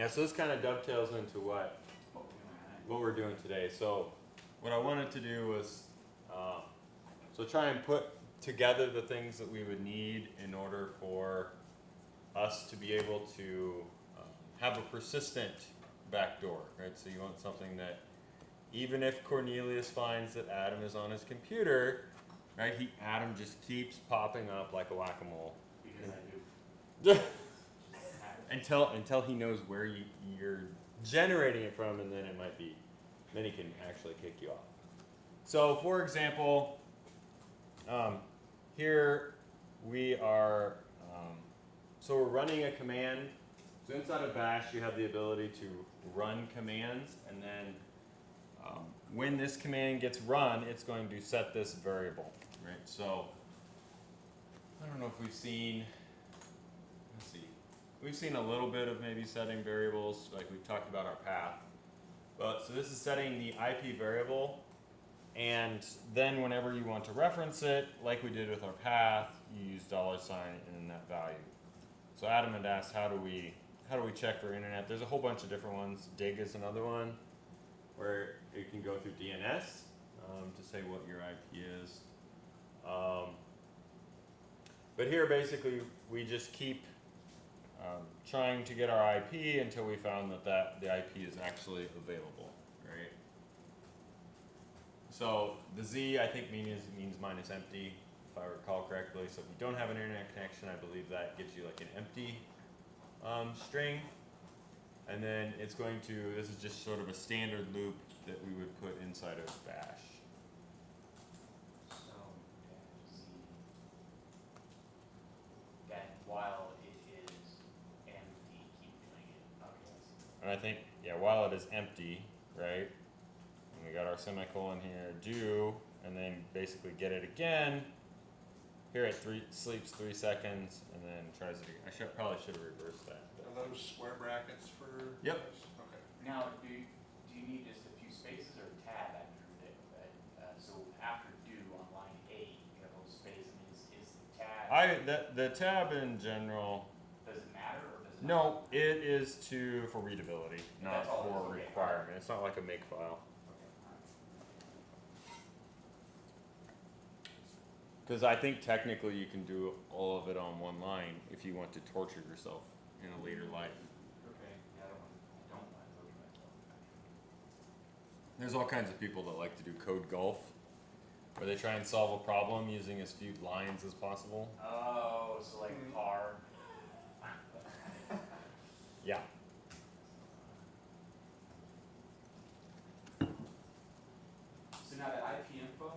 Yeah, so this kind of dovetails into what we're doing today. So what I wanted to do was so try and put together the things that we would need in order for us to be able to have a persistent backdoor, right? So you want something that even if Cornelius finds that Adam is on his computer, right? Adam just keeps popping up like a whack-a-mole. Because I do. until he knows where you're generating it from, and then then he can actually kick you off. So for example, here we are, so we're running a command. So inside of Bash, you have the ability to run commands, and then when this command gets run, it's going to set this variable, right? So I don't know if we've seen, let's see, we've seen a little bit of maybe setting variables, like we've talked about our path. But so this is setting the IP variable, and then whenever you want to reference it, like we did with our path, you use $sign and then that value. So Adam had asked, how do we check for internet? There's a whole bunch of different ones. Dig is another one, where you can go through DNS to say what your IP is. But here basically we just keep trying to get our IP until we found that the IP is actually available, right? So the Z I think means minus empty, if I recall correctly. So if you don't have an internet connection, I believe that gives you like an empty string. And then it's going to, this is just sort of a standard loop that we would put inside of Bash. So Z. That while it is empty, keep doing it. Okay. And I think, yeah, while it is empty, right? And we got our semicolon here, do, and then basically get it again. Here it sleeps 3 seconds, and then tries it again. Probably should have reversed that. Are those square brackets for Yep. this? Okay. Now, do you need just a few spaces or a tab after do? So after do on line 8, you have a little space. I mean, is the tab? The tab in general. Does it matter or does it? No, it is for readability, not That's all it is, for okay. requirement. It's not like a makefile. Because I think technically you can do all of it on one line if you want to torture yourself in a later life. Okay. Yeah, I don't want to torture myself. There's all kinds of people that like to do code golf, where they try and solve a problem using as few lines as possible. Oh, so like par. Yeah. So now the IP info,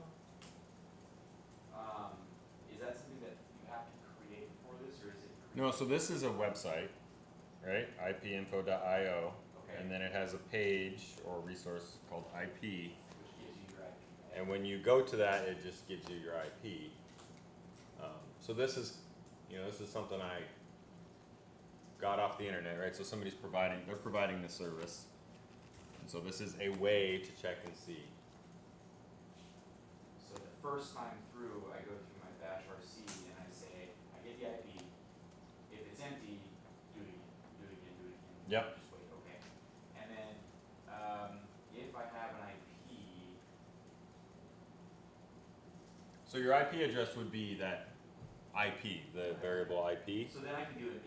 is that something that you have to create for this, or is it? No, so this is a website, right? ipinfo.io, Okay. and then it has a page or resource called IP. Which gives you your IP. Right? And when you go to that, it just gives you your IP. So this is something I got off the internet, right? So they're providing the service. And so this is a way to check and see. So the first time through, I go through my bash RC and I say, I get the IP. If it's empty, do it again, do it again, do it again. Yep. Just wait, okay. And then if I have an IP, So your IP address would be that IP, the variable IP. so then I can do it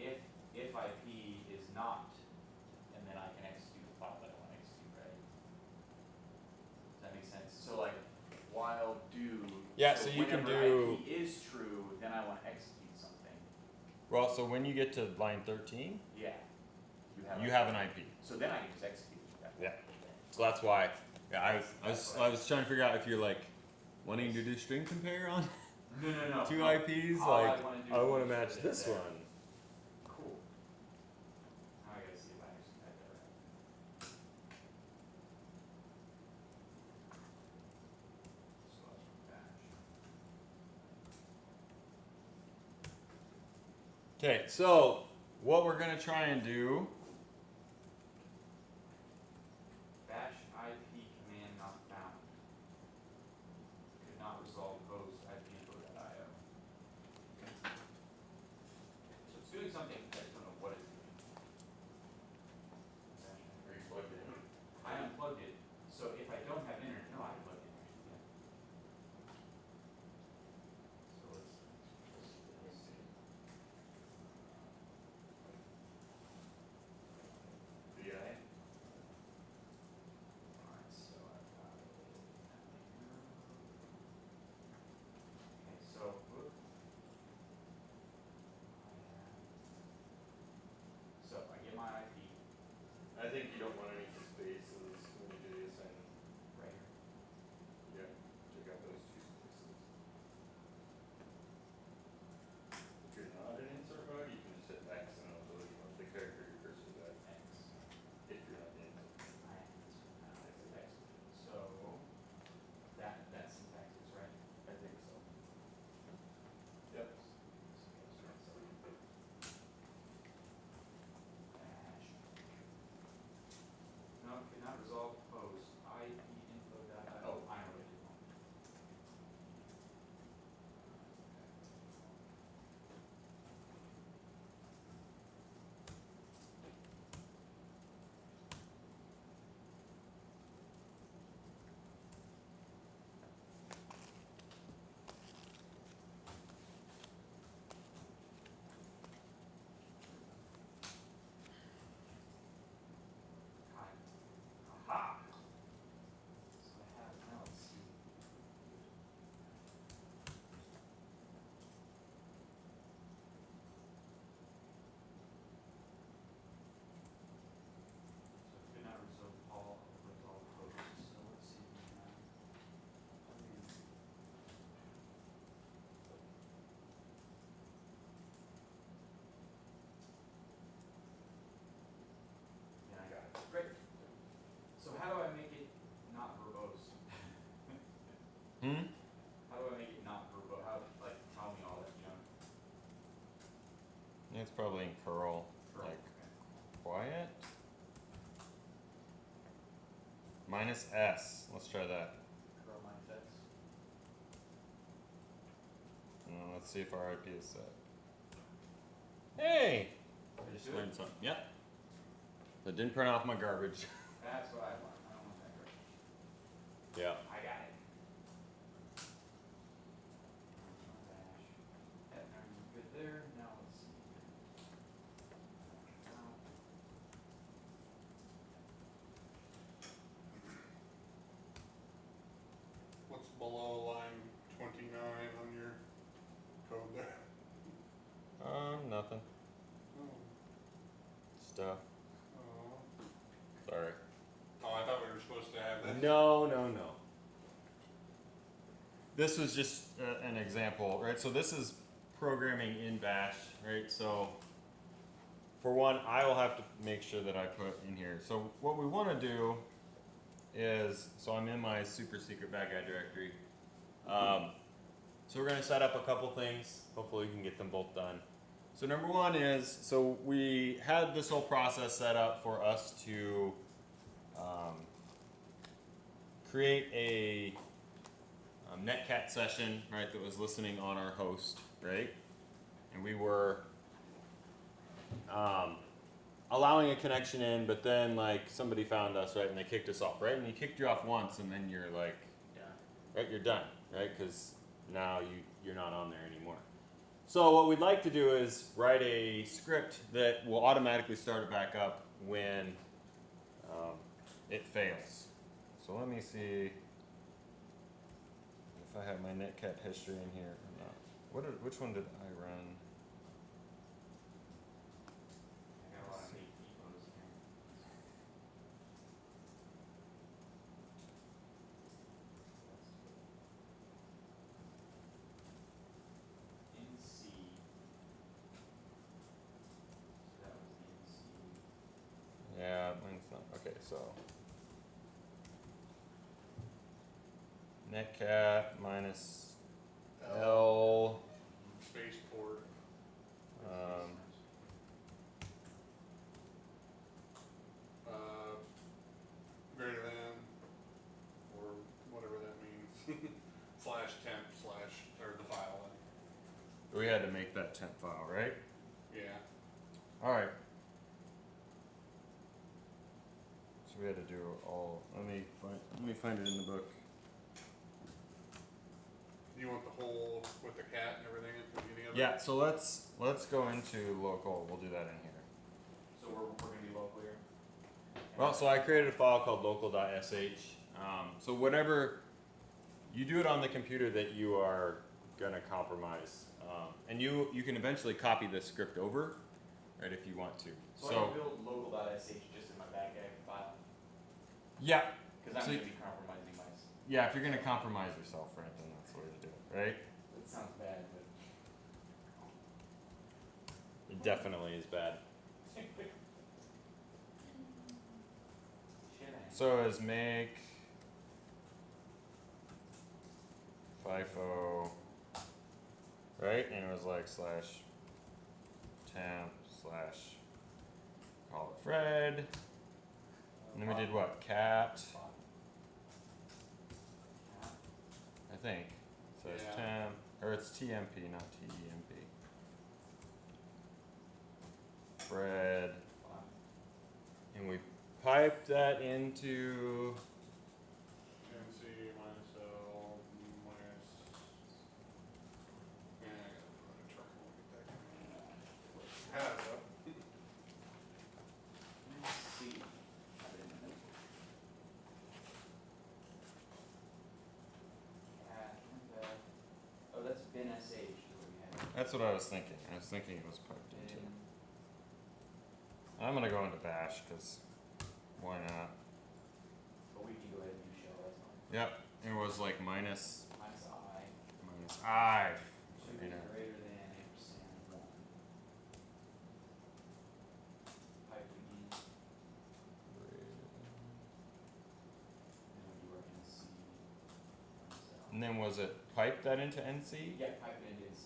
if IP is not, and then I can execute the file that I want to execute, right? Does that make sense? So like while do. Yeah, so you can whenever do- IP is true, then I want to execute something. Well, so when you get to line 13, Yeah. you have an IP. So then I can just execute that. Yeah. So that's why. Yeah, I was trying to figure out if you're like wanting to do string compare on No. two IPs. All Like I wanna do I want to is match put it this there. one. Cool. Now I gotta see if I actually typed that right. So that's from batch. Okay, so what we're gonna try and do. Bash IP command not found. Could not resolve host ipinfo.io. So it's doing something, I just don't know what it's doing. you don't want any spaces when you do the assignment. Right here. Yeah, check out those two spaces. If you're not in insert mode, you can just hit X and it'll delete the character your cursor's at. X. If you're not in insert. I am X. So that syntax is right. I think so. Yep. Dash. No, cannot resolve post IP info dot Oh. I already did one. Aha! So I have, now let's see. So could not resolve all posts, so let's see. Yeah, I got it. Great. So how do I make it not verbose? Hmm? How do I make it not verbose? How, like, tell me all that, you know? It's probably in curl, Curl, like okay. quiet. Minus S. Let's try that. Curl minus X. Let's see if our IP is set. Hey! I Did it just do it? learned something. Yep. So it didn't print off my garbage. That's what I want. I don't want that garbage. Yeah. I got it. Dash. Yeah, I'm good there. Now let's see. Now, What's below line 29 on your code there? Nothing. Oh, Stuff. oh. Sorry. Oh, I thought we were supposed to have that. No. This was just an example, right? So this is programming in Bash, right? So for one, I will have to make sure that I put in here. So what we want to do is, so I'm in my super secret bad guy directory. So we're going to set up a couple things. Hopefully we can get them both done. So number one is, so we had this whole process set up for us to create a netcat session, right, that was listening on our host, right? And we were allowing a connection in, but then like somebody found us, right, and they kicked us off, right? And he kicked you off once, and then you're like, right, you're done, right? Because now you're not on there anymore. So what we'd like to do is write a script that will automatically start it back up when it fails. So let me see if I have my netcat history in here or not. Which one did I run? I got a lot of neat depots in here. In C. So that was in C. Yeah, mine's not. Okay, so netcat minus L. Spaceport. Greater than, or whatever that means. Slash temp slash, or the file. We had to make that temp file, right? Yeah. All right. So we had to do all. Let me find it in the book. You want the whole with the cat and everything at the beginning of it? Yeah. So let's go into local. We'll do that in here. So we're gonna be local here? Well, so I created a file called local.sh. So whatever, you do it on the computer that you are gonna compromise. And you can eventually copy this script over, right, if you want to. So I can build local.sh just in my backend file Yeah, Cause I'm So- gonna be compromising myself. yeah. If you're gonna compromise yourself, right, then that's the way to do it, right? That sounds bad, but. It definitely is bad. Shit, I. So is make FIFO, right? And it was like slash temp slash call it Fred. And then we did what? Cat, I think. So it's Yeah. temp, or it's TMP, not TEMP. Fred. And we piped that into, MC minus L minus. Yeah, I gotta put a truck and look at that. Had it up. Let's see. Have it in the notebook. Oh, that's bin SH is what we had. that's what I was thinking. I was thinking it was piped into. Bin. I'm gonna go into bash, cause why not? But we can go ahead and do shell, that's fine. Yep, it was like minus Minus I, I. should be greater than ampersand one. Pipe again, and when you work in C, minus L. And then was it pipe that into NC? Yeah, pipe it into C.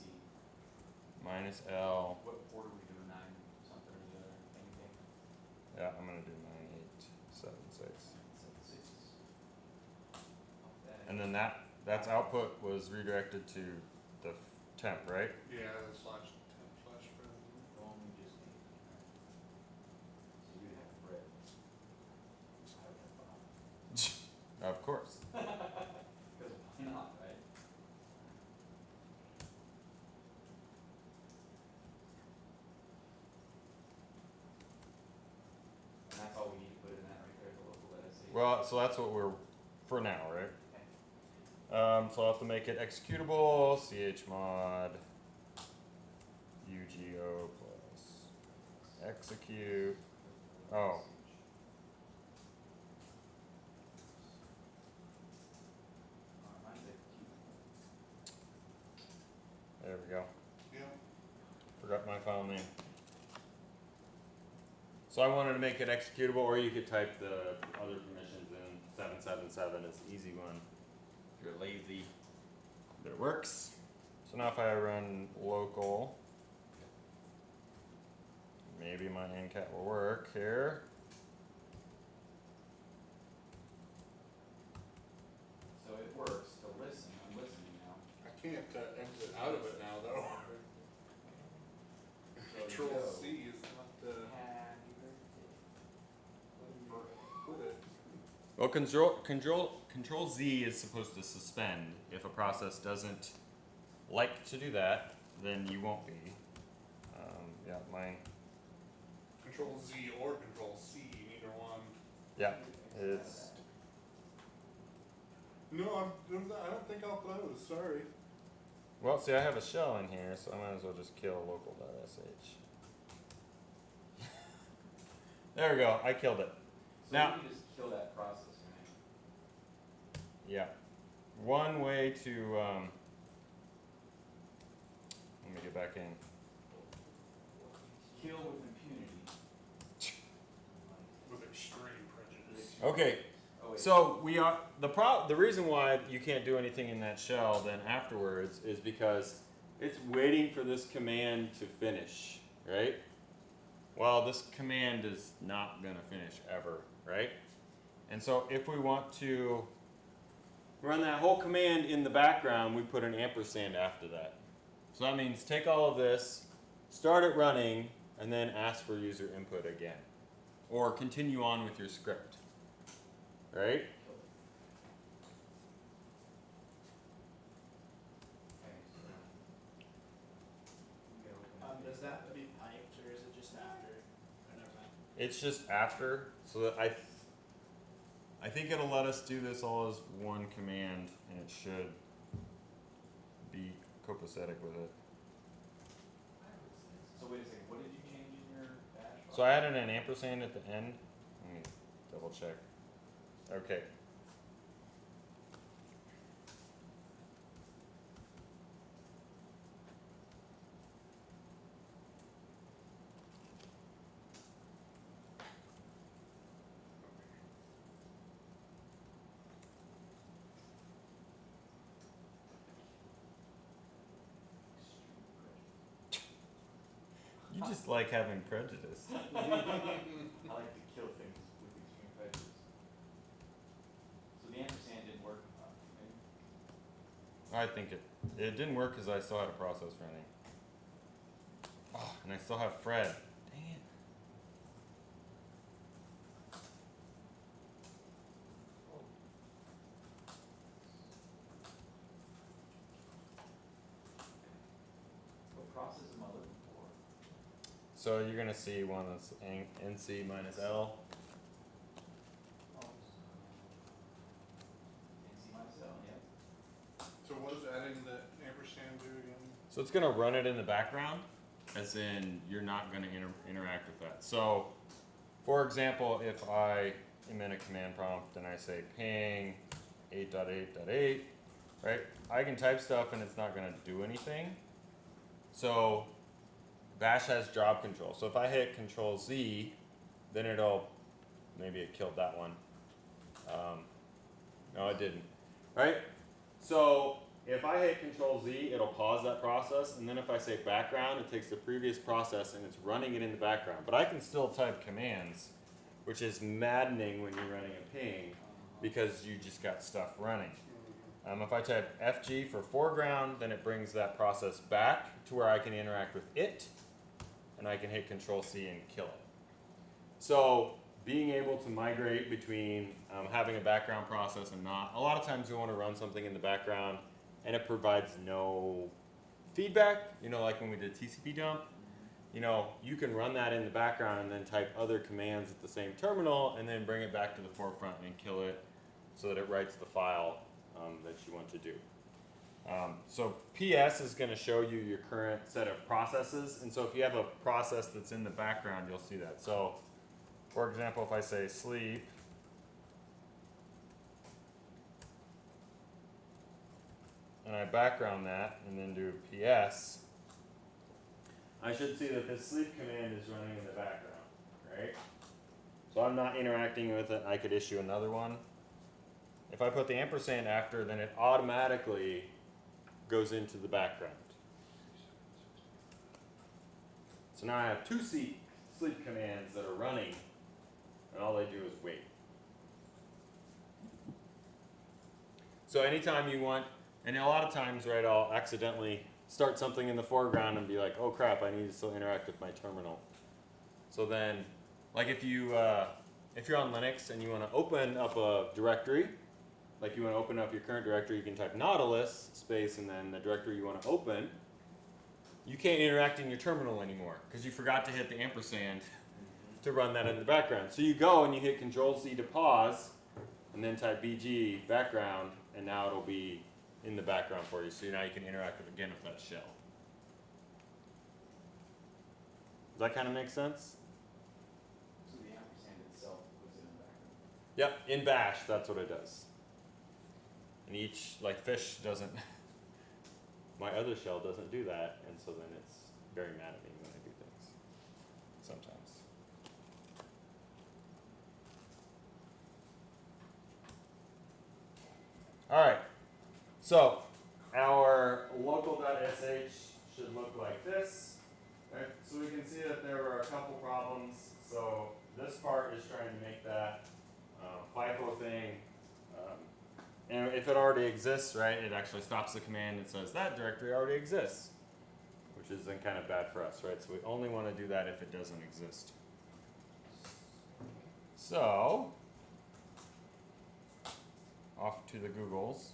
Minus L. What order we doing, 9 something or the other, anything? Yeah, I'm gonna do 9876. 976. Off that. And then that's output was redirected to the temp, right? Yeah, the slash temp slash Fred. Well, we just need, alright. So you have Fred. I would have Bob. Of course. Because why not, right? And that's all we need to put in that right there, the local SH. Well, so that's what we're for now, right? Okay. So I'll have to make it executable, chmod ugo plus execute. Oh. Mine's executable. There we go. Yeah. Forgot my file name. So I wanted to make it executable, or you could type the other permissions in. 777 is the easy one. If you're lazy, but it works. So now if I run local, maybe my ncat will work here. So it works to listen, I'm listening now. I can't exit out of it now though. So Control go. C is not Happy birthday. put it. Well, control Z is supposed to suspend. If a process doesn't like to do that, then you won't be. Yeah, mine. Control Z or Control C, neither one. Yeah, it's. No, I don't think I'll close. Sorry. Well, see, I have a shell in here, so I might as well just kill local.sh. There we go. I killed it. So Now- you can just kill that process, right? Yeah. One way to. Let me get back in. Kill with impunity. With extreme prejudice. Okay. Oh, wait. So we are the reason why you can't do anything in that shell then afterwards is because it's waiting for this command to finish, right? Well, this command is not gonna finish ever, right? And so if we want to run that whole command in the background, we put an ampersand after that. So that means take all of this, start it running, and then ask for user input again. Or continue on with your script. Right? Okay, so. we gotta open Does that have to be piped or is it just after? Or never mind. It's just after, so that I think it'll let us do this all as one command, and it should be copacetic with it. So wait a second, what did you change in your bash? So I added an ampersand at the end. Let me double check. Okay. You just like having prejudice. I like to kill things with extreme prejudice. So the ampersand didn't work. Maybe? I think it didn't work because I still had a process running. Oh, and I still have Fred. Dang it. What process am I looking for? So you're gonna see one that's NC minus L. NC minus L, yeah. So what does adding the ampersand do again? So it's gonna run it in the background, as in you're not gonna interact with that. So, for example, if I am in a command prompt and I say ping 8.8.8, right? I can type stuff and it's not gonna do anything. So Bash has job control. So if I hit Control Z, then maybe it killed that one. No, it didn't, right? So if I hit Control Z, it'll pause that process, and then if I say background, it takes the previous process and it's running it in the background. But I can still type commands, which is maddening when you're running a ping, because you just got stuff running. If I type FG for foreground, then it brings that process back to where I can interact with it, and I can hit Control C and kill it. So being able to migrate between having a background process and not, a lot of times you want to run something in the background and it provides no feedback, like when we did TCP dump, you can run that in the background and then type other commands at the same terminal and then bring it back to the forefront and kill it so that it writes the file that you want to do. So PS is going to show you your current set of processes, and so if you have a process that's in the background, you'll see that. So, for example, if I say sleep, and I background that and then do PS, I should see that this sleep command is running in the background, right? So I'm not interacting with it. I could issue another one. If I put the ampersand after, then it automatically goes into the background. So now I have two sleep commands that are running, and all they do is wait. So anytime you want, and a lot of times, right, I'll accidentally start something in the foreground and be like, oh crap, I need to still interact with my terminal. So then, like if you're on Linux and you want to open up a directory, like you want to open up your current directory, you can type Nautilus space and then the directory you want to open. You can't interact in your terminal anymore because you forgot to hit the ampersand to run that in the background. So you go and you hit Control Z to pause and then type BG background, and now it'll be in the background for you. So now you can interact again with that shell. Does that kind of make sense? So the ampersand itself puts it in the background. Yep, in Bash, that's what it does. And each, like fish doesn't, my other shell doesn't do that, and so then it's very mad at me when I do things, sometimes. All right, so our local.sh should look like this. Right? So we can see that there were a couple problems. So this part is trying to make that FIFO thing. And if it already exists, right, it actually stops the command and says that directory already exists, which is then kind of bad for us, right? So we only want to do that if it doesn't exist. So, off to the Googles.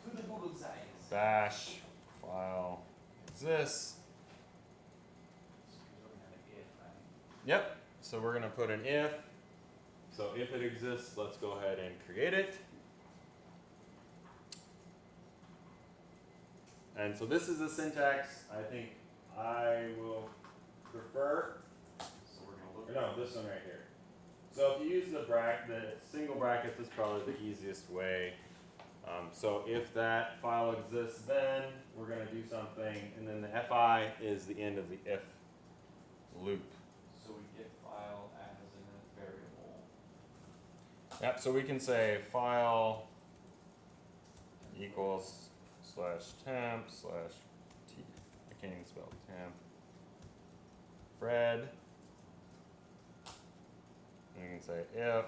To the Google size. Bash file exists. Yep, so we're going to put an if. So if it exists, let's go ahead and create it. And so this is the syntax I think I will prefer. So we're going to look No, this one right here. So if you use the single brackets is probably the easiest way. So if that file exists, then we're going to do something, and then the fi is the end of the if loop. So we get file as a variable. Yep, so we can say file equals /temp /t, I can't even spell temp, Fred, and you can say if,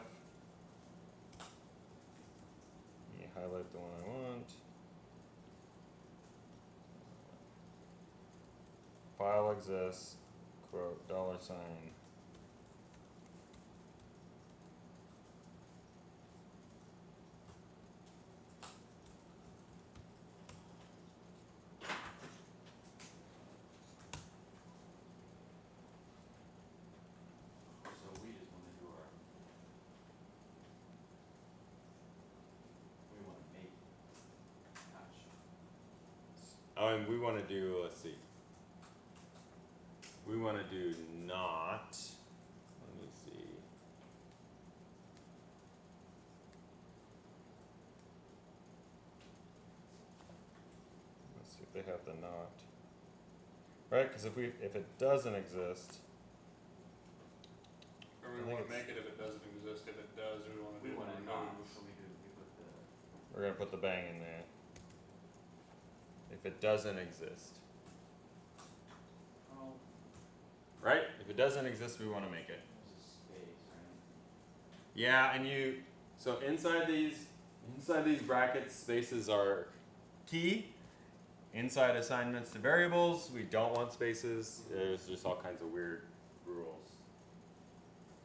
let me highlight the one I want, file exists, quote, $. So we just wanna do our. We wanna make. Gosh. Oh, and we want to do, let's see. We want to do not. Let me see. Let's see if they have the not. Right, because if it doesn't exist, Or I we think wanna it's- make it if it doesn't exist, if it does, we wanna We do wanna remove. not, so we put the. we're gonna put the bang in there. If it doesn't exist, Oh, right? If it doesn't exist, we want to make it. there's a space, right? Yeah, and so inside these brackets, spaces are key. Inside assignments to variables, we don't want spaces. There's just all kinds of weird rules.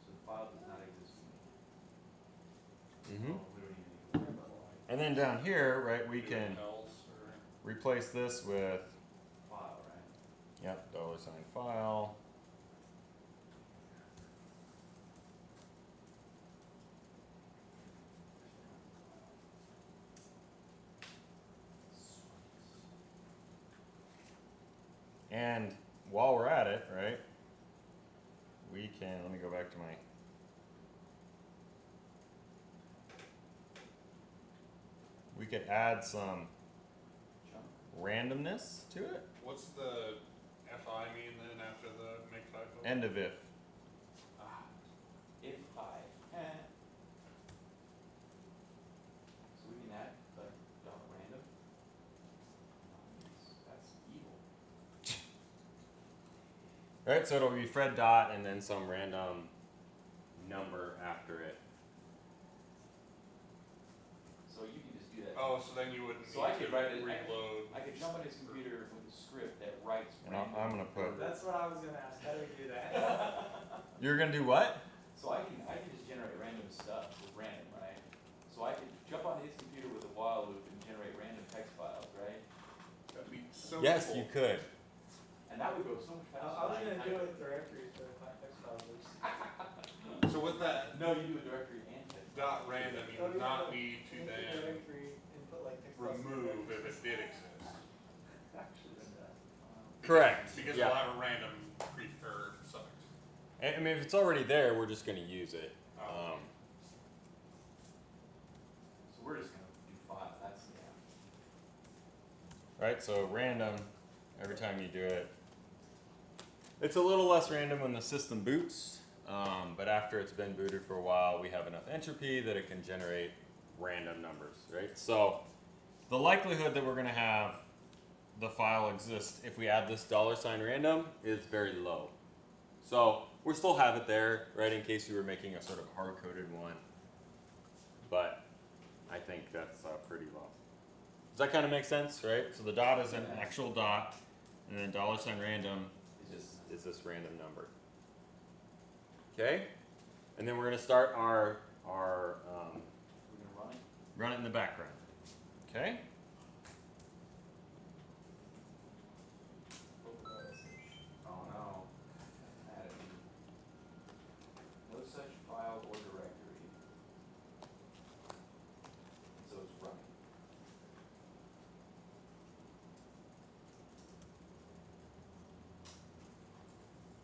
So the file does not exist. Mm-hmm. Oh, we don't even need to worry about like And then down here, right, we Do can else, or replace this with, file, right? yep, $file. And while we're at it, right, we can, let me go back to my, we could add some Chunk. randomness to it. what's the fi mean then after the make FIFO? End of if. Ah, if I, So we can add like dot random. Nice, that's evil. Right, so it'll be Fred dot and then some random number after it. So you can just do that. Oh, so then you wouldn't So I need could to write it- reload. I could jump on his computer with a script that writes And random. I'm gonna put, That's what I was gonna ask, how do we do that? you're gonna do what? So I can just generate random stuff with random, right? So I could jump on his computer with a while loop and generate random text files, right? That'd be so Yes, cool. you could. And that would go so much faster. I was than gonna I do type. it directories for text files. So with that No, you do a directory and text. dot random, you would not need to then Directory and put like text files. in remove if directories. it did exist. Correct. Because Yeah. we'll have a random or suffix. I mean, if it's already there, we're just gonna use it. Oh. So we're just gonna do file, that's, yeah. Right, so random, every time you do it. It's a little less random when the system boots, but after it's been booted for a while, we have enough entropy that it can generate random numbers, right? So the likelihood that we're gonna have the file exist if we add this $random is very low. So we still have it there, right, in case you were making a sort of hard-coded one. But I think that's pretty low. Does that kind of make sense, right? So the dot is an actual dot, and then $random is this random number. Okay? And then we're gonna start our We're gonna run it. run it in the background. Okay? Oh no. Added. No such file or directory. So it's running.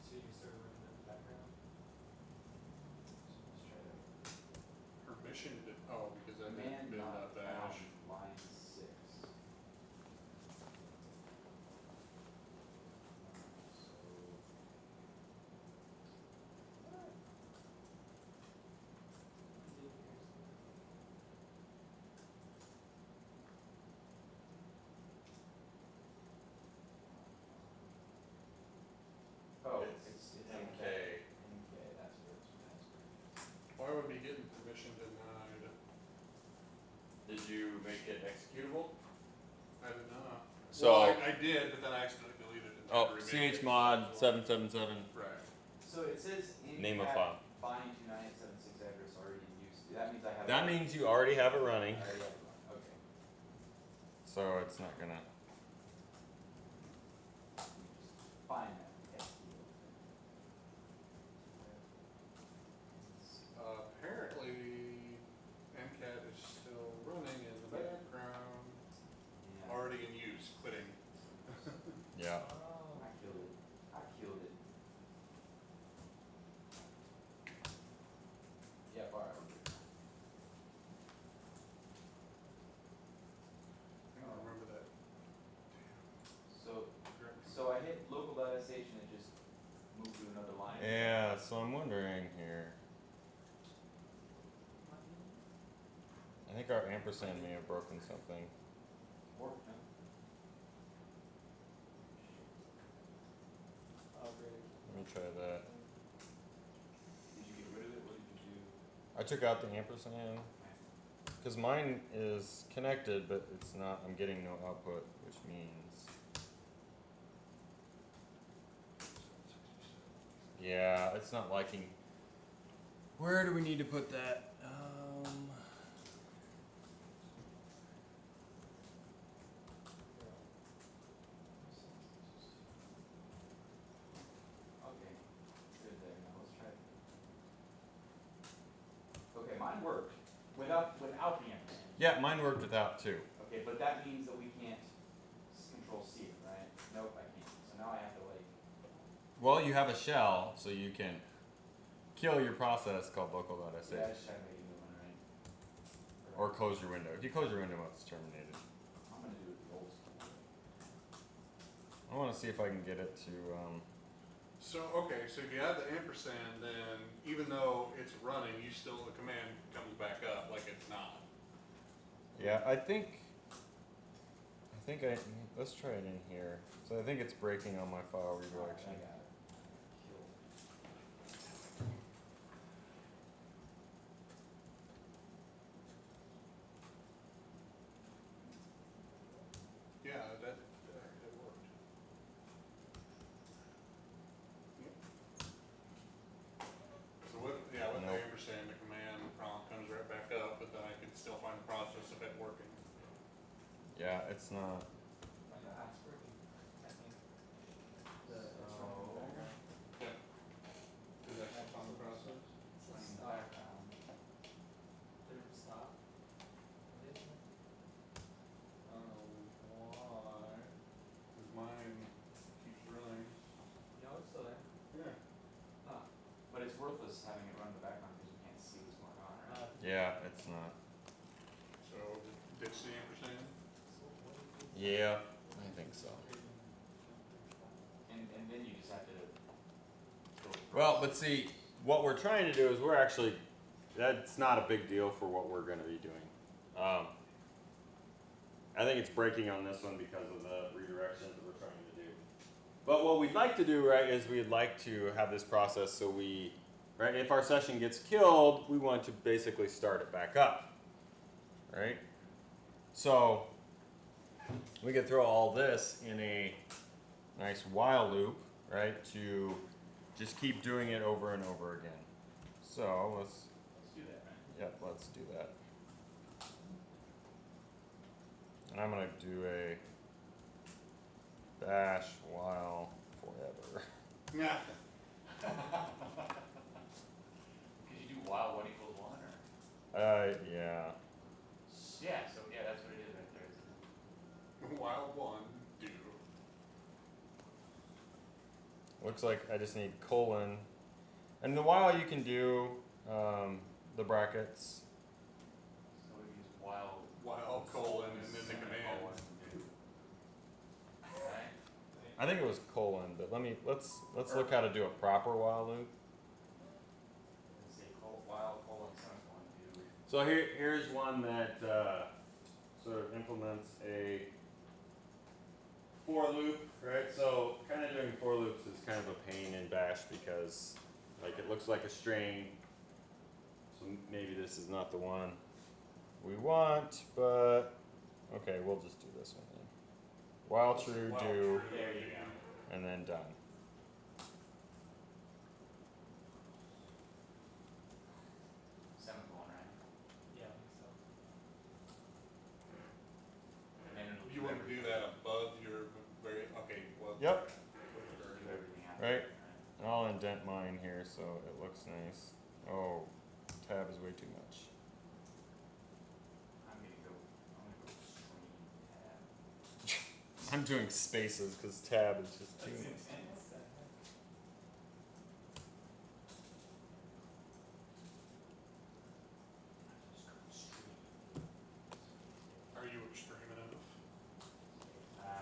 So you start running in the background. So let's mission denied. Did you make it executable? I did not. So- Well, I did, but then I accidentally deleted it. and Oh, never remade it. chmod 777. Right. So it says in Name a cat file. binding to 9876 address already in use. That means I have. That means you already have it running, I already have it running. Okay. so it's not gonna. Find that. Yes. Apparently, MCAT is still running in the background, Yeah. already in use, quitting. Yeah. I killed it. I killed it. Yeah, alright, we're good. I don't remember that. So, Correct me. so I hit local.sh and it just moved to another line. Yeah, so I'm wondering here. I think our ampersand may have broken something. Or, no. Oh, great. Let me try that. Did you get rid of it? What did you do? I took out the ampersand because mine is connected, but it's not. I'm getting no output, which means. Yeah, it's not liking. Where do we need to put that? Okay, good there. Now let's try. Okay, mine worked without the ampersand. Yeah, mine worked without too. Okay, but that means that we can't control C it, right? Nope, I can't. So now I have to like. Well, you have a shell, so you can kill your process called local.sh. Yeah, I just try to make a new one, right? Or close your window. If you close your window, it's terminated. I'm gonna do it the old school way. I want to see if I can get it to. So, okay, so if you have the ampersand, then even though it's running, you still, the command comes back up like it's not. Yeah, I think. Let's try it in here. So I think it's breaking on my file redirection. I got it. Killed. Yeah, that worked. Yep. So with the Nope. ampersand, the command prompt comes right back up, but then I can still find the process of it working. Yeah, it's not. Yeah, it's working. I think. The, it's running in the So- background. Yeah. Does that help on the process? It Running says in the stop. background. Did it stop? What is it? I don't know why, cause mine keeps running. No, it's still there. Yeah. Huh. But it's worthless having it run in the background because you can't see what's going on, right? Yeah, it's not. So, ditch the ampersand? So what is it? Yeah, I think so. And then you just have to. go Well, but see, what we're trying to do is we're actually. That's not a big deal for what we're going to be doing. I think it's breaking on this one because of the redirections that we're trying to do. But what we'd like to do, right, is we'd like to have this process so we, right, if our session gets killed, we want to basically start it back up, right? So we could throw all this in a nice while loop, right, to just keep doing it over and over again. So let's, Let's do that, right? yep, let's do that. And I'm gonna do a bash while forever. Yeah. Could you do while 1 equals 1 or? Yeah. Yeah, so yeah, that's what it is right there. Isn't it? While one, do. Looks like I just need colon. And the while you can do the brackets. So we use while. While colon and then the command. Right? I think it was colon, but let's look how to do a proper while loop. Let's say while colon semicolon do. So here's one that sort of implements a for loop, right? So kind of doing for loops is kind of a pain in Bash because like it looks like a string. So maybe this is not the one we want, but okay, we'll just do this one then. While true, While do, true, There you do. go. and then done. Semicolon, right? Yeah, I think so. And then it'll You wouldn't do that above your very, okay, well. Yep. do everything after. Right. And I'll indent mine here so it looks nice. Oh, tab is way too much. I'm gonna go extreme tab. I'm doing spaces because tab is just too That's much. intense. Just go extreme. Are you extreme enough? No.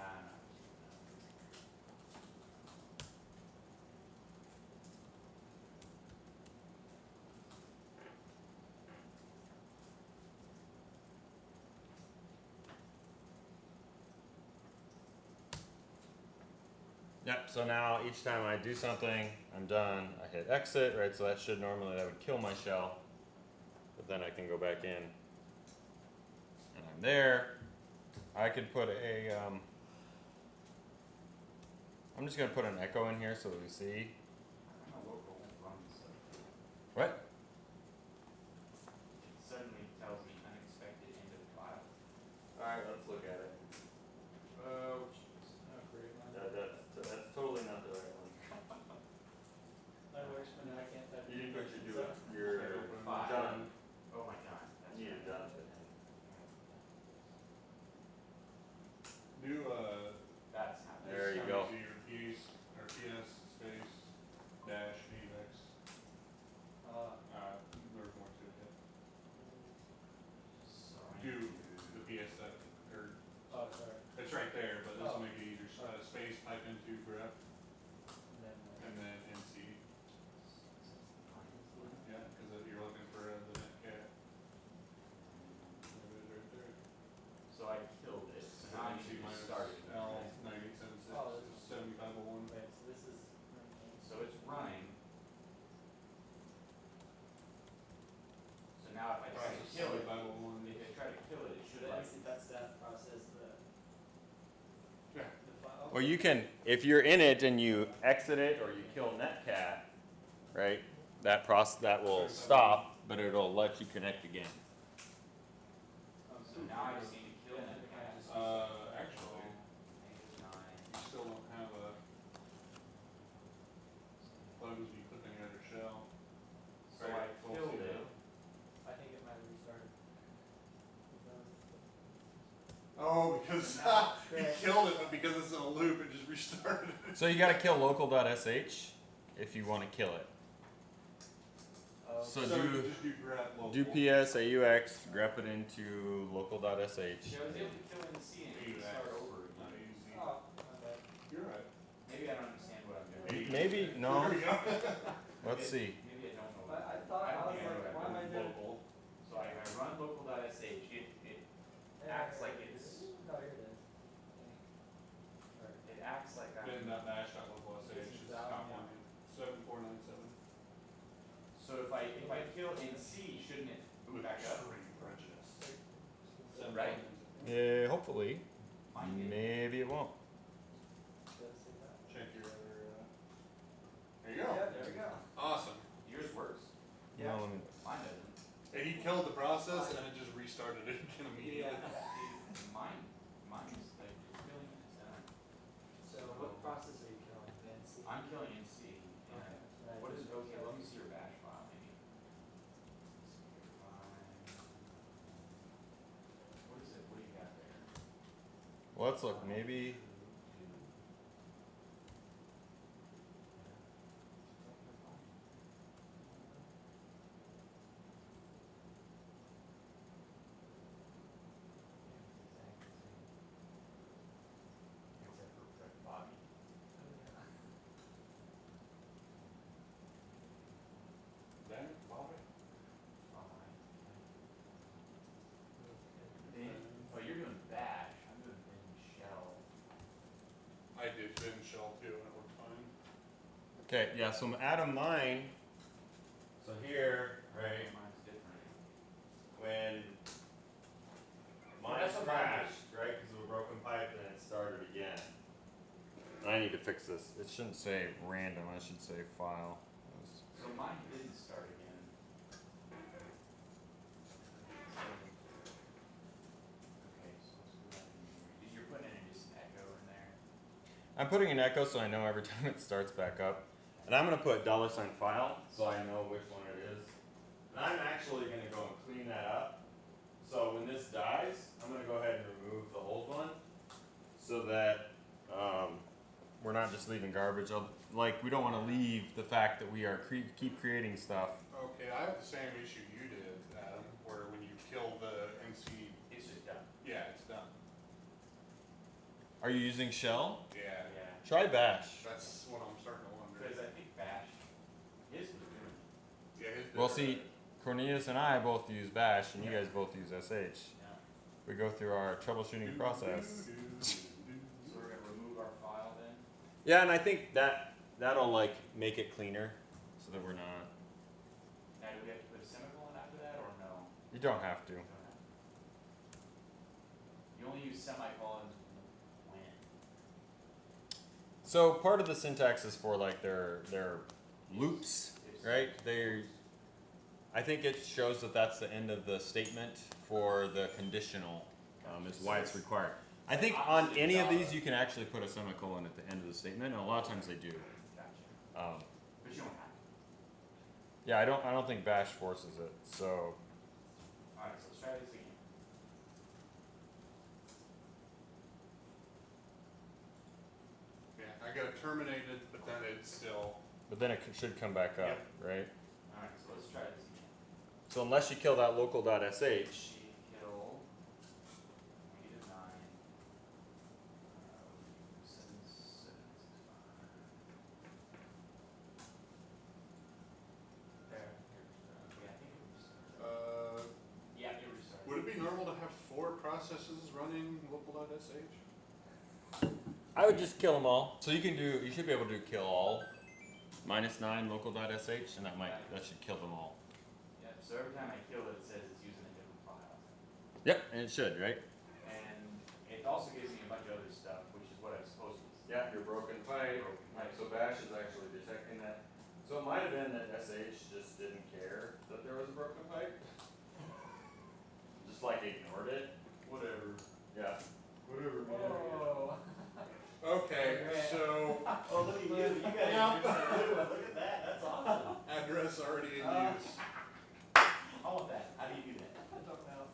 Yep, so now each time I do something, I'm done, I hit exit, right? So that should normally, that would kill my shell. But then I can go back in and I'm there. I could put a, I'm just gonna put an echo in here so that we see. How come a local won't run so? What? It suddenly tells me unexpected end of file. Alright, let's look at it. Oh, Oh, great, man. that's totally not the right one. That works, but now I can't type. You didn't put it. your File. done. Oh my god. That's You need right. a done. Do, That's happening. There you just go. do your PS, or PS space dash VX. There's more to it. So I Do need the PS that, or, Oh, sorry. it's right there, but this will Oh. make it easier. Space type into grep, And then, and then NC. Yeah, cause you're looking for the net cat. There it is right there. So I killed it. So now I need to restart it. L 9876 Oh, is 7501. wait, so this is. So it's running. So now if I try to kill it, 7501. if I try to kill it, it should Should I like. see that's that process, Yeah. the file? Well, you can, if you're in it and you exit it or you kill netcat, right? That will stop, but it'll let you connect again. So now I just need to kill that cat. Actually, you still don't have a plugs you put in your other shell. So I killed it. I think it might have restarted. Oh, because Ah, you great. killed it, but because it's in a loop, it just restarted it. So you gotta kill local.sh if you wanna kill it. Oh, So you do- just do grep local. Do ps aux, grep it into local.sh. See, I was able to kill NC and it would start over Not again. easy. Oh, my bad. You're right. Maybe I don't understand what I'm doing. Maybe, no, There we go. let's see. Maybe I don't know. I thought, I don't I was think I know like, what why am I I'm doing. doing? Local. So I run local.sh, it acts like it's, No, here it is. it acts like I'm. Bin.bash.local.sh This is is out, top yeah. line, 7497. So if I kill NC, shouldn't it boot back up? Extreme prejudice. Right. Yeah, hopefully. Mine did. Maybe it won't. Does say that. Check your other, there you go. Yeah, there we go. Awesome. Yours works. Yeah. Well, let me- Mine doesn't. And he killed the process and it just restarted it again immediately. Mine is like killing it. It's done. So what process are you killing? NC? I'm killing NC. And Okay. what is, okay, let me see your bash file maybe. What is it, what do you got there? well, let's look, maybe. Except for Fred Bobby. Damn it, Bobby. Oh, you're doing bash, I'm doing bin shell. I did bin shell too and it worked fine. Okay, yeah, so Adam mine. So here, right? Mine's different. this. It shouldn't say random. I should say file. So mine didn't start again. Okay, so let's go back in here. You're putting in just an echo in there. I'm putting an echo so I know every time it starts back up. And I'm gonna put $file so I know which one it is. And I'm actually gonna go and clean that up. So when this dies, I'm gonna go ahead and remove the old one so that we're not just leaving garbage. Like, we don't wanna leave the fact that we are keep creating stuff. Okay, I have the same issue you did, Adam, where when you kill the NC, It's just done. yeah, it's done. Are you using shell? Yeah, Yeah. Try bash. that's what I'm starting to wonder. Because I think Bash, his was doing. Yeah, his Well, did see, it. Cornelius and I both use bash, and you guys both use SH. Yeah. We go through our troubleshooting process. So we're gonna remove our file then? Yeah, and I think that'll like make it cleaner, so that we're not. Now, do we have to put a semicolon after that, or no? You don't have to. We don't have to. You only use semicolons when? So part of the syntax is for like their loops, If- right? I think it shows that that's the end of the statement for the conditional. Is why it's required. I think on any of these you can actually put a semicolon at the end of the statement, and a lot of times they do. Gotcha. But you don't have to. Yeah, I don't think bash forces it. So Alright, so let's try this again. Yeah, I got it terminated, but then it's still, but then it should come back up, right? Alright, so let's try this again. So unless you kill that local.sh, She kill -9 7765. There. Yeah, I think it restarted. Yeah, it restarted. would it be normal to have 4 processes running local.sh? I would just kill them all. So you should be able to kill all -9 local.sh, and that should kill them all. Yeah, so every time I kill it, it says it's using a different file. Yep, and it should, right? And it also gives me a bunch of other stuff, which is what I'm supposed to. Yeah, your broken pipe. Broken pipe. So bash is actually detecting that. So it might have been that sh just didn't care that there was a broken pipe. Just like ignored it. Whatever. Yeah. Whatever, Oh. Okay, so Oh, look at you, you got it. Look at that, that's awesome. address already in Uh, use. I want that, how do you do that? I don't know.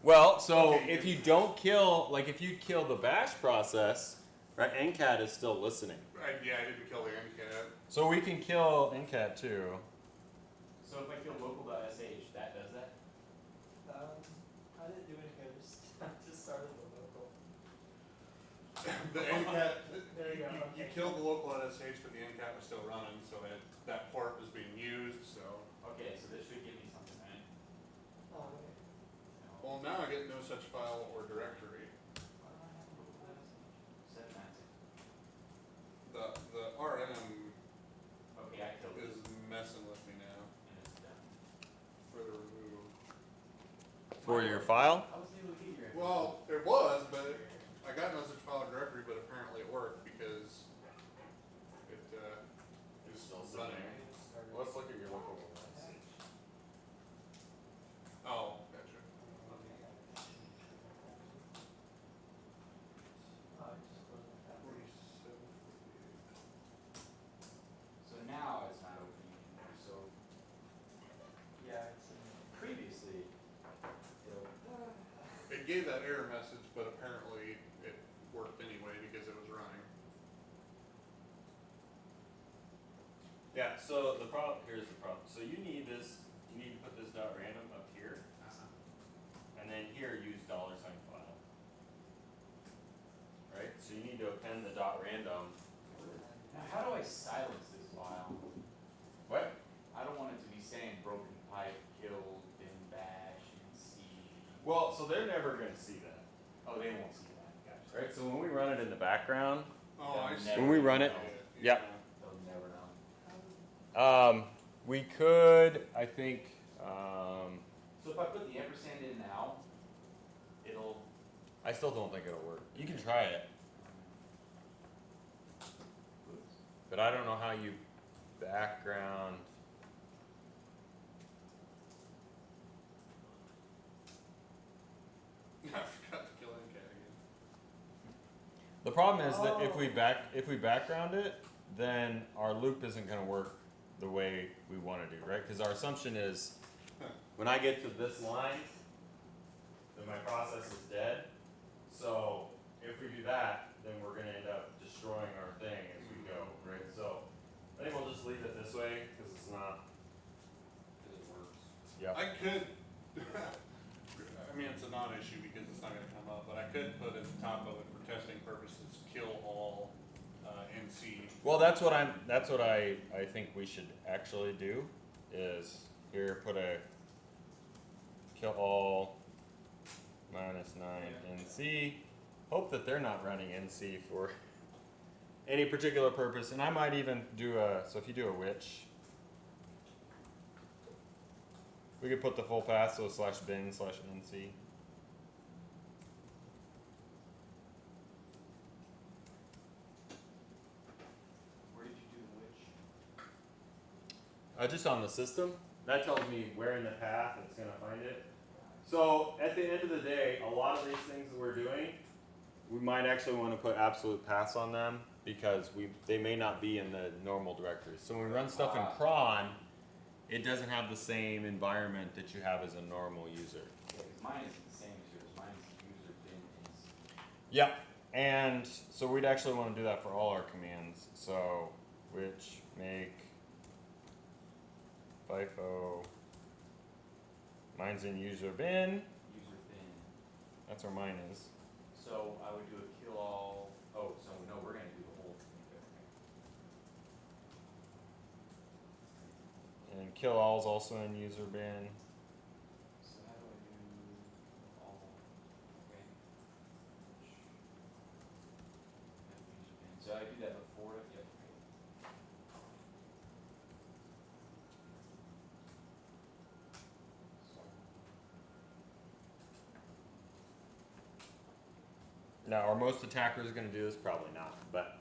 Well, so Okay, if you don't kill, like if you kill the bash process, right, NCAT is still listening. Yeah, I didn't kill the NCAT. So we can kill NCAT too. So if I kill local.sh, that does that? I didn't do anything, I just started the local. The NCAT, There you go, you okay. killed the local.sh, but the NCAT was still running, so that port was being used, so. Okay, so this should give me something, right? Oh, okay. No. Well, now I get no such file or directory. Why do I have local.sh? 796. The RM Okay, I killed is this, messing with me now. and it's done. Further remove. For your file? I was able to get your. Well, there was, but I got no such file or directory, but apparently it worked because it is Still running. Let's look at your local. Oh, gotcha. So now it's not opening anymore, so Yeah, it's previously, It gave that error message, but apparently it worked anyway because it was running. Yeah, so here's the problem. So you need to put this .random up here, and then here use $file. Right? So you need to append the .random. now how do I silence this file? What? I don't want it to be saying broken pipe, killed, bin bash, and C. Well, so they're never gonna see that. Oh, they won't see that, gotcha. Right? So when we run it in the background, Oh, I see. when we run it, Yeah. They'll never know. we could, I think, So if I put the ampersand in now, it'll, I still don't think it'll work. You can try it. But I don't know how you background. I forgot to kill NCAT again. The problem is that if Oh. if we background it, then our loop isn't going to work the way we want to do, right? Because our assumption is when I get to this line, then my process is dead. So if we do that, then we're going to end up destroying our thing as we go, right? So I think we'll just leave it this way because it's not. Cause it works. Yeah. I could, I mean, it's a non-issue because it's not gonna come up, but I could put at the top of it for testing purposes, kill all, NC. Well, that's what I think we should actually do is here put a kill all -9 NC. Hope that they're not running NC for any particular purpose. And I might even do so if you do a witch, we could put the full path, so /bin/NC. Where did you do the witch? Just on the system. That tells me where in the path it's gonna find it. So at the end of the day, a lot of these things that we're doing, we might actually want to put absolute paths on them because they may not be in the normal directories. So when we run stuff in cron, it doesn't have the same environment that you have as a normal user. Yeah, because mine isn't the same as yours. Mine is user bin is. Yep. And so we'd actually want to do that for all our commands. So which make FIFO, mine's in user bin. User bin. That's where mine is. So I would do a kill all. Oh, so no, we're gonna do the whole thing. Okay. And kill all's also in user bin. So how do I do all? Okay. User bin. So I do that before it. Yep. Okay. So, Now, are most attackers going to do this? Probably not. But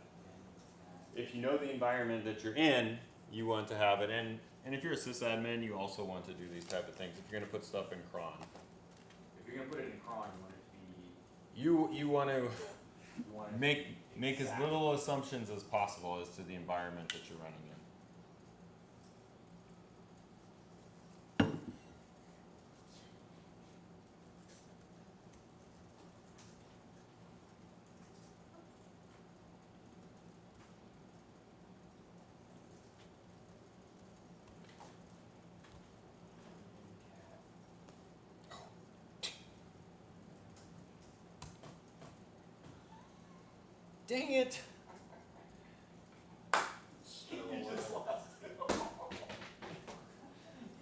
if you know the environment that you're in, you want to have it. And if you're a sysadmin, you also want to do these type of things. If you're going to put stuff in cron, if you're gonna put it in cron, you want it to be. you want to You want it to make be as exact. little assumptions as possible as to the environment that you're running in. Dang it! Still, You just lost it.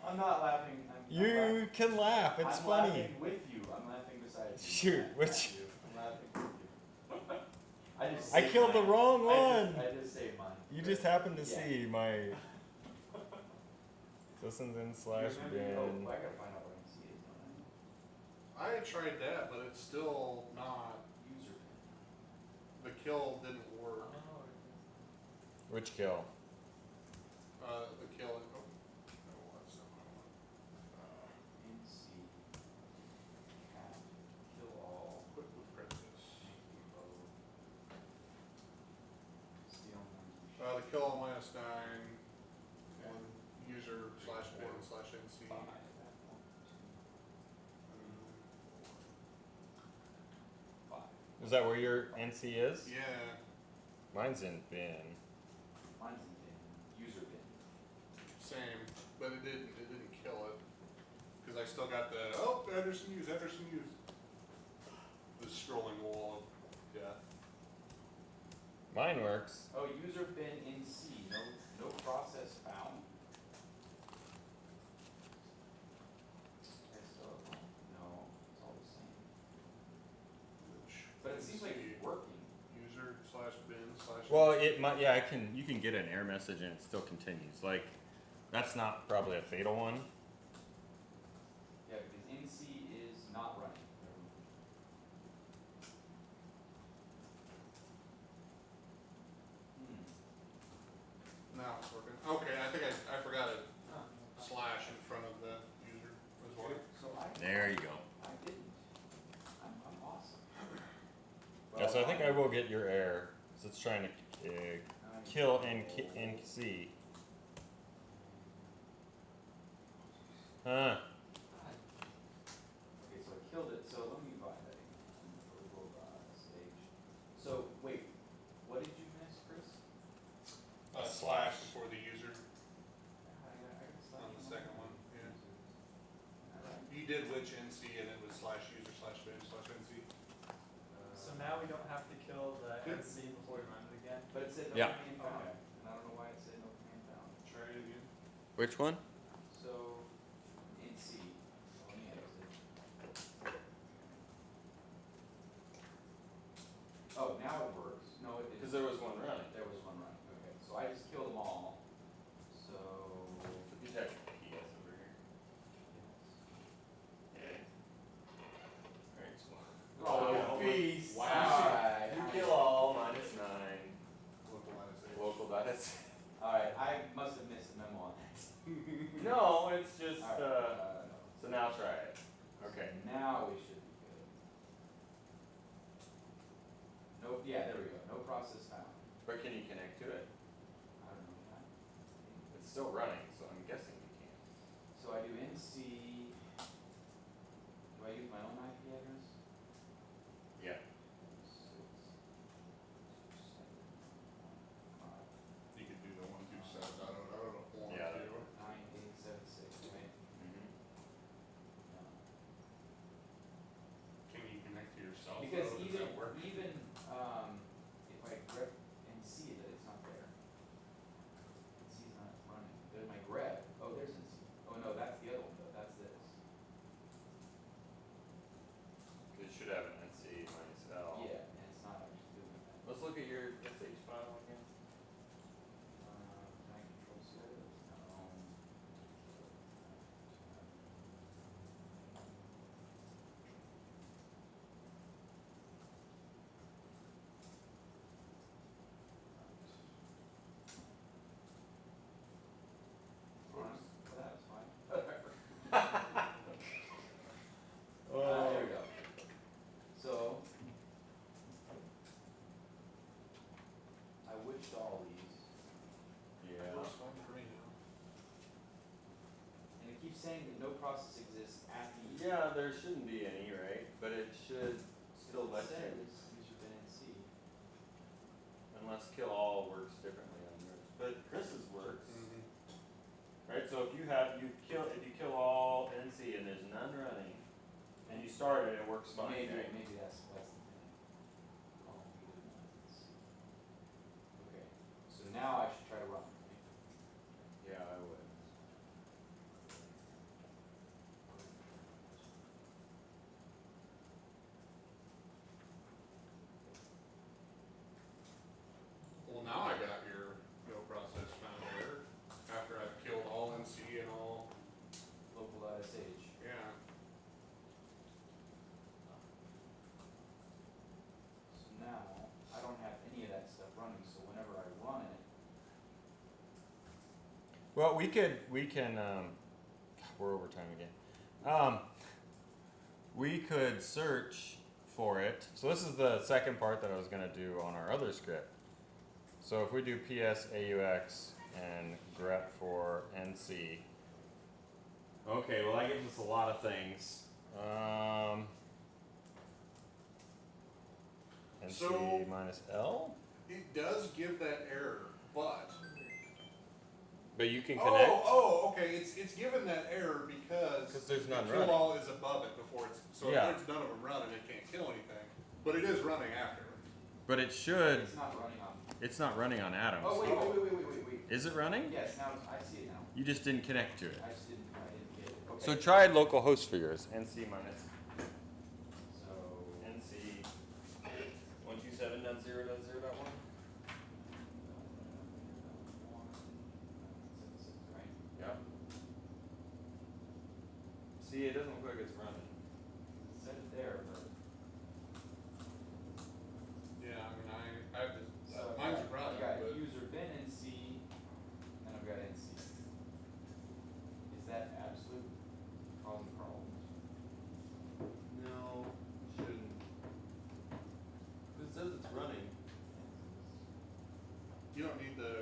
I'm not laughing. You can laugh. It's I'm funny. laughing with you. I'm laughing beside you. Shoot, which- I'm laughing with you. I just. I saved killed the mine. wrong one. I just saved mine. You just happened to Yeah. see my systems in You slash remember- bin. Oh, I gotta find out what MC is. Don't I tried that, but it's still not, I? User bin. the kill didn't work. Which kill? The kill, oh, no, that's not what I want. NC. Cat. Kill all. Quick with prejudice. Bow. Steal one's The kill all -9, and user /bin/NC. Five at that point. Five. Is that where your NC is? Yeah, Mine's in bin. Mine's in bin. User bin. same, but it didn't kill it. Cause I still got the, oh, Anderson use. The scrolling wall of death. Mine works. Oh, user bin in C. No process found. I still no. It's all the same. But it seems like it's working. User /bin/. Well, it might. Yeah, you can get an error message and it still continues. Like, that's not probably a fatal one. Yeah, because NC is not running. Hmm. There you go. I didn't. I'm awesome. Yeah, so I think I will get your error, because it's trying to kill NC. Huh. Okay, so I killed it, so let me buy that stage. So, wait, what did you miss, Chris? Slash before the user I got on the second one, yeah. Alright. You did which NC and it was slash user slash bin slash NC. So now we don't have to kill the Good. NC before we run it again. But it said no Yeah. command found, Okay. and I don't know why it said no command found. Try it again. Which one? So, NC, let me exit. Oh, now it works. No, it didn't. Because there was one running. There was one running, okay. So I just killed them all. So. You type PS over here. Yeah. Alright, so. Oh, peace. Wow. Alright. You kill all, -9. Local minus eight. Local data. Alright, I must have missed the memo on that. No, it's just, Alright, no. so now try it. Okay. Now we should be good. No, yeah, there we go. No process found. But can you connect to it? I don't know that. It's still running, so I'm guessing you can. So I do NC. Do I use my own IP address? Yeah. 6, 2, 7, 5, You could do the 127. I don't know. Yeah. 9, 8, 7, 6, right? Mm-hmm. No. Can you connect to yourself? Because though? Does even that work? if I grep and see that it's not there. NC's not running. There's my grep. Oh, there's NC. Oh no, that's the other one though. That's this. It should have an NC -L. Yeah, and it's not actually doing that. Let's look at your SH file again. Can I control settings? No. Well, that was fine. There we go. So, I witched all these, Yeah. Works fine for me now. and it keeps saying that no process exists at the. Yeah, there shouldn't be any, right? But it should still let It you. says user bin NC. Unless kill all works differently on yours. But Chris's works. Right, so if you kill all NC and there's none running, and you start it, it works fine, Maybe, right? maybe that's the thing. Oh, we did not. Okay, so now I should try to run, right? Yeah, I would. Well, now I got your no process found error after I've killed all NC and all. Local.sh. Yeah. So now, I don't have any of that stuff running, so whenever I run it, Well, we can, we're over time again. We could search for it. So this is the second part that I was gonna do on our other script. So if we do PS AUX and grep for NC. Okay, well that gives us a lot of things. NC So- -L, It does give that error, but. but you can connect. Okay. It's given that error because 'Cause there's the none kill running. all is above it before it's. So Yeah. if there's none of them running, it can't kill anything. But it is running after. But it should. it's not running on. It's not running on Atoms. Oh, wait. Is it running? Yes, now I see it now. You just didn't connect to it. I just didn't get it. Okay. So try localhost for yours. NC minus So, NC 127.0.0.1. right? Yeah. See, it doesn't look like it's running. It said it there, but. Yeah, I mean, I have this. So Mine's I've running, got but. user bin NC, and I've got NC. Is that absolute causing problems? You don't need the